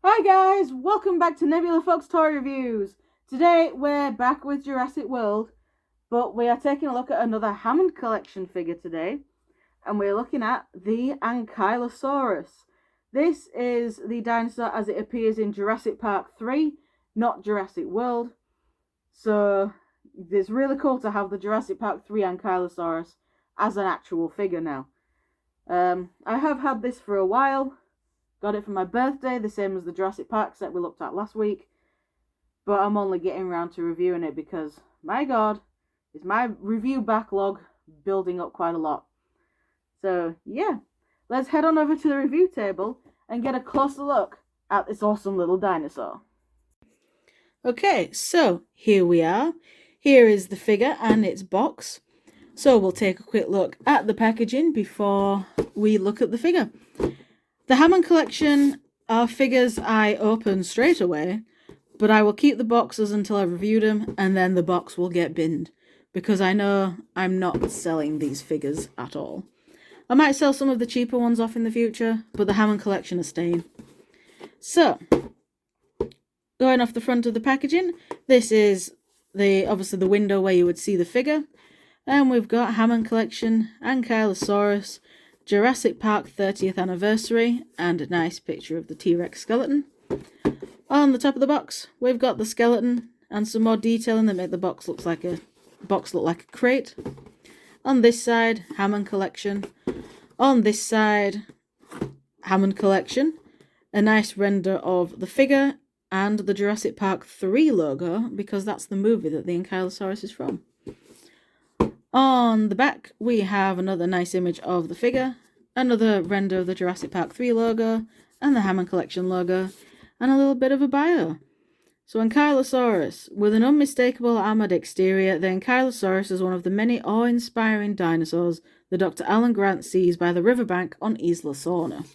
Hi guys, welcome back to Nebula Fox Toy Reviews. Today we're back with Jurassic World, but we are taking a look at another Hammond collection figure today, and we're looking at the Ankylosaurus. This is the dinosaur as it appears in Jurassic Park 3, not Jurassic World. So it's really cool to have the Jurassic Park 3 Ankylosaurus as an actual figure now. I have had this for a while. Got it for my birthday, the same as the Jurassic Park set we looked at last week. But I'm only getting around to reviewing it because, my god, is my review backlog building up quite a lot. So, yeah, let's head on over to the review table and get a closer look at this awesome little dinosaur. Okay, so here we are. Here is the figure and its box. So we'll take a quick look at the packaging before we look at the figure. The Hammond collection are figures I open straight away, but I will keep the boxes until I've reviewed them, and then the box will get binned, because I know I'm not selling these figures at all. I might sell some of the cheaper ones off in the future, but the Hammond collection is staying. So, going off the front of the packaging, this is obviously the window where you would see the figure, and we've got Hammond collection, Ankylosaurus, Jurassic Park 30th anniversary, and a nice picture of the T-Rex skeleton. On the top of the box, we've got the skeleton and some more detailing that make the box look like a crate. On this side, Hammond collection. On this side, Hammond collection. A nice render of the figure and the Jurassic Park 3 logo, because that's the movie that the Ankylosaurus is from. On the back, we have another nice image of the figure, another render of the Jurassic Park 3 logo, and the Hammond Collection logo, and a little bit of a bio. So Ankylosaurus. With an unmistakable armoured exterior, the Ankylosaurus is one of the many awe-inspiring dinosaurs that Dr. Alan Grant sees by the riverbank on Isla Sorna.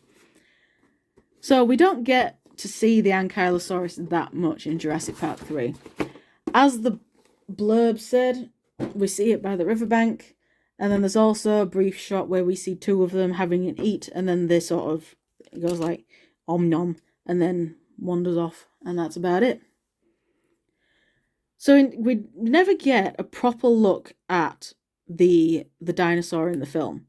So we don't get to see the Ankylosaurus that much in Jurassic Park 3. As the blurb said, we see it by the riverbank, and then there's also a brief shot where we see two of them having an eat, and then they sort of, it goes like om nom, and then wanders off, and that's about it. So we never get a proper look at the dinosaur in the film,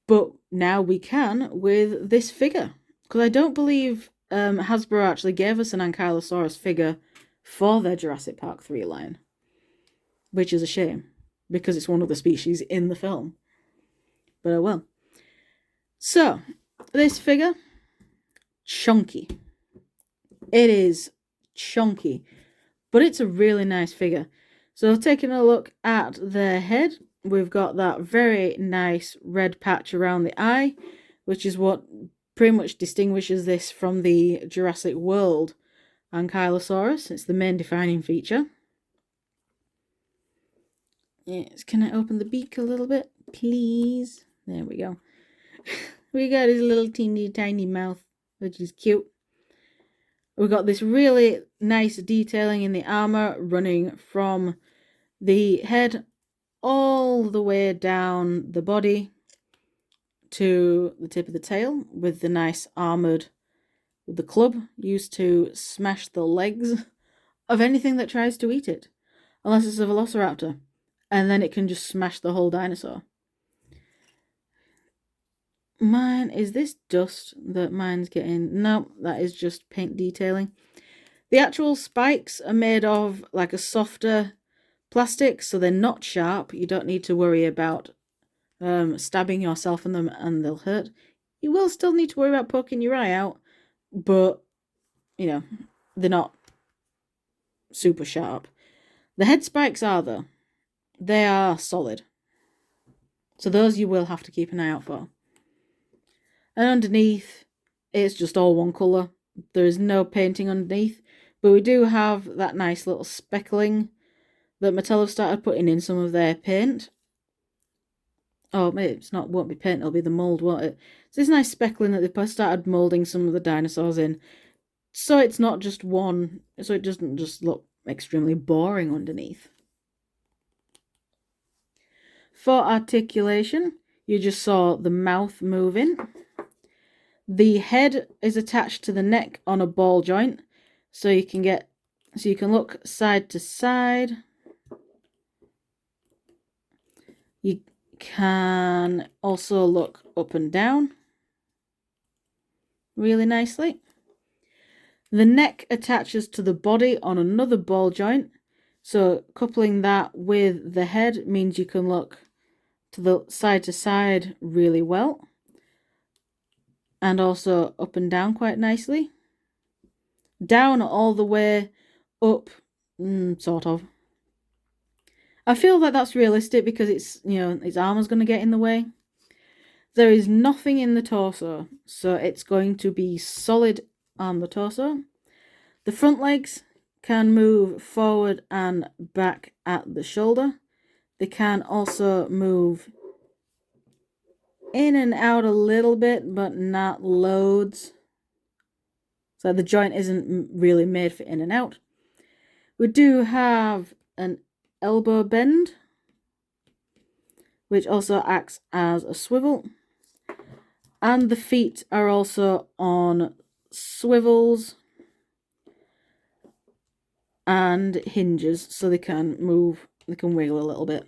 but now we can with this figure, because I don't believe Hasbro actually gave us an Ankylosaurus figure for their Jurassic Park 3 line. Which is a shame, because it's one of the species in the film. But oh well. So, this figure, chunky. It is chunky, but it's a really nice figure. So, taking a look at the head, we've got that very nice red patch around the eye, which is what pretty much distinguishes this from the Jurassic World Ankylosaurus. It's the main defining feature. Yes, can I open the beak a little bit, please? There we go. We got his little teeny tiny mouth, which is cute. We got this really nice detailing in the armor running from the head all the way down the body to the tip of the tail, with the nice armored, with the club used to smash the legs of anything that tries to eat it, unless it's a velociraptor. And then it can just smash the whole dinosaur. Is this dust that mine's getting? No, that is just paint detailing. The actual spikes are made of like a softer plastic, so they're not sharp. You don't need to worry about stabbing yourself in them and they'll hurt. You will still need to worry about poking your eye out, but, you know, they're not super sharp. The head spikes are, though. They are solid. So those you will have to keep an eye out for. And underneath, it's just all one colour. There is no painting underneath. But we do have that nice little speckling that Mattel have started putting in some of their paint. Oh, maybe won't be paint, it'll be the mould, won't it? So this nice speckling that they've started moulding some of the dinosaurs in. So it's not just one, so it doesn't just look extremely boring underneath. For articulation, you just saw the mouth moving. The head is attached to the neck on a ball joint, so you can look side to side. You can also look up and down really nicely. The neck attaches to the body on another ball joint, so coupling that with the head means you can look to side really well, and also up and down quite nicely. Down all the way, up, sort of. I feel like that's realistic because its armor's going to get in the way. There is nothing in the torso, so it's going to be solid on the torso. The front legs can move forward and back at the shoulder. They can also move in and out a little bit, but not loads. So the joint isn't really made for in and out. We do have an elbow bend, which also acts as a swivel. And the feet are also on swivels and hinges, so they can move, they can wiggle a little bit.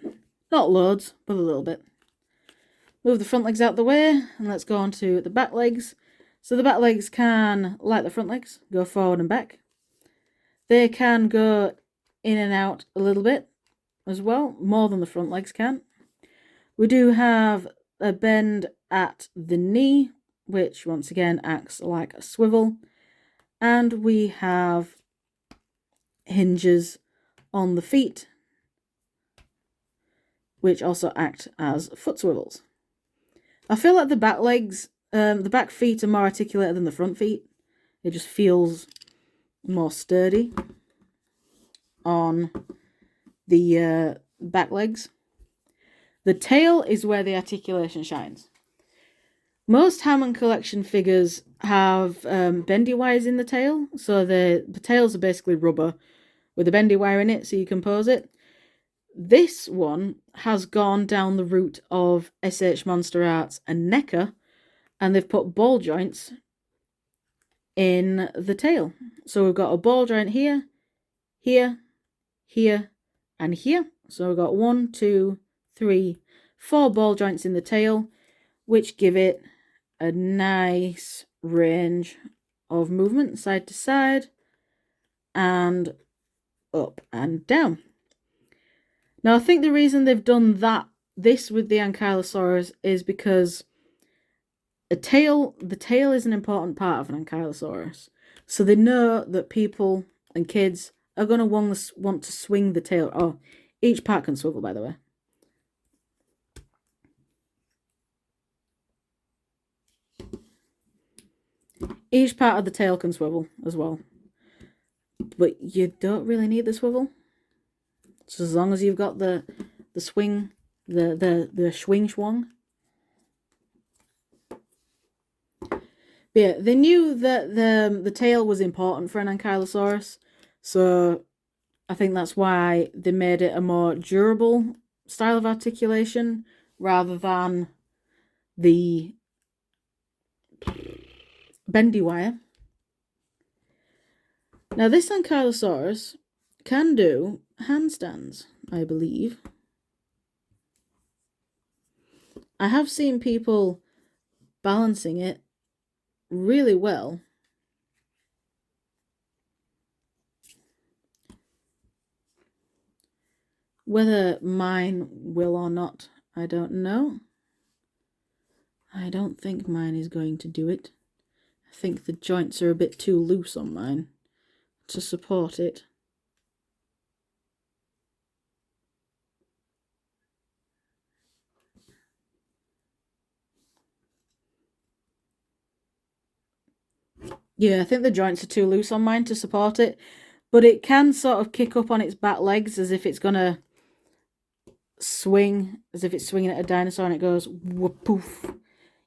Not loads, but a little bit. Move the front legs out the way, and let's go on to the back legs. So the back legs can, like the front legs, go forward and back. They can go in and out a little bit as well, more than the front legs can. We do have a bend at the knee, which once again acts like a swivel. And we have hinges on the feet, which also act as foot swivels. I feel like the back legs, the back feet are more articulated than the front feet. It just feels more sturdy on the back legs. The tail is where the articulation shines. Most Hammond collection figures have bendy wires in the tail, so the tails are basically rubber with a bendy wire in it so you can pose it. This one has gone down the route of SH Monster Arts and NECA, and they've put ball joints in the tail. So we've got a ball joint here, here, here, and here. So we've got 1, 2, 3, 4 ball joints in the tail, which give it a nice range of movement side to side and up and down. Now, I think the reason they've done this with the Ankylosaurus is because the tail is an important part of an Ankylosaurus. So they know that people and kids are going to want to swing the tail. Oh, each part can swivel, by the way. Each part of the tail can swivel as well. But you don't really need the swivel. So as long as you've got the swing, the swing schwung. But yeah, they knew that the tail was important for an Ankylosaurus, so I think that's why they made it a more durable style of articulation rather than the bendy wire. Now this Ankylosaurus can do handstands, I believe. I have seen people balancing it really well. Whether mine will or not, I don't know. I don't think mine is going to do it. I think the joints are a bit too loose on mine to support it. Yeah, I think the joints are too loose on mine to support it, but it can sort of kick up on its back legs as if it's gonna swing, as if it's swinging at a dinosaur, and it goes whoop poof.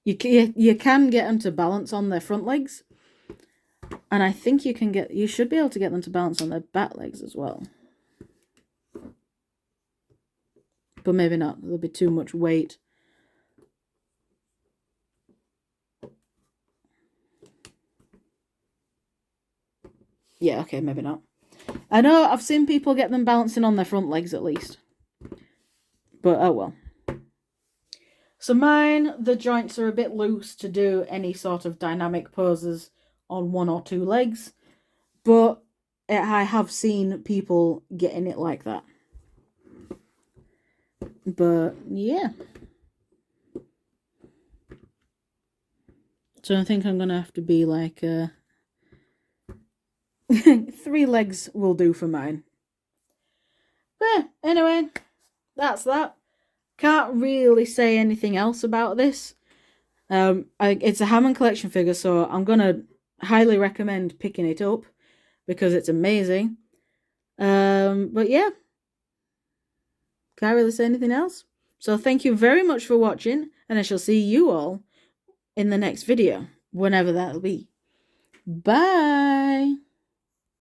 You can get them to balance on their front legs, and I think you should be able to get them to balance on their back legs as well. But maybe not. There'll be too much weight. Yeah, okay, maybe not. I know I've seen people get them balancing on their front legs at least. But oh well. So mine, the joints are a bit loose to do any sort of dynamic poses on one or two legs. But I have seen people getting it like that. But yeah. So I think I'm going to have to be like 3 legs will do for mine. But yeah, anyway, that's that. Can't really say anything else about this. It's a Hammond collection figure, so I'm going to highly recommend picking it up because it's amazing. But yeah, can't really say anything else. So thank you very much for watching, and I shall see you all in the next video, whenever that'll be. Bye!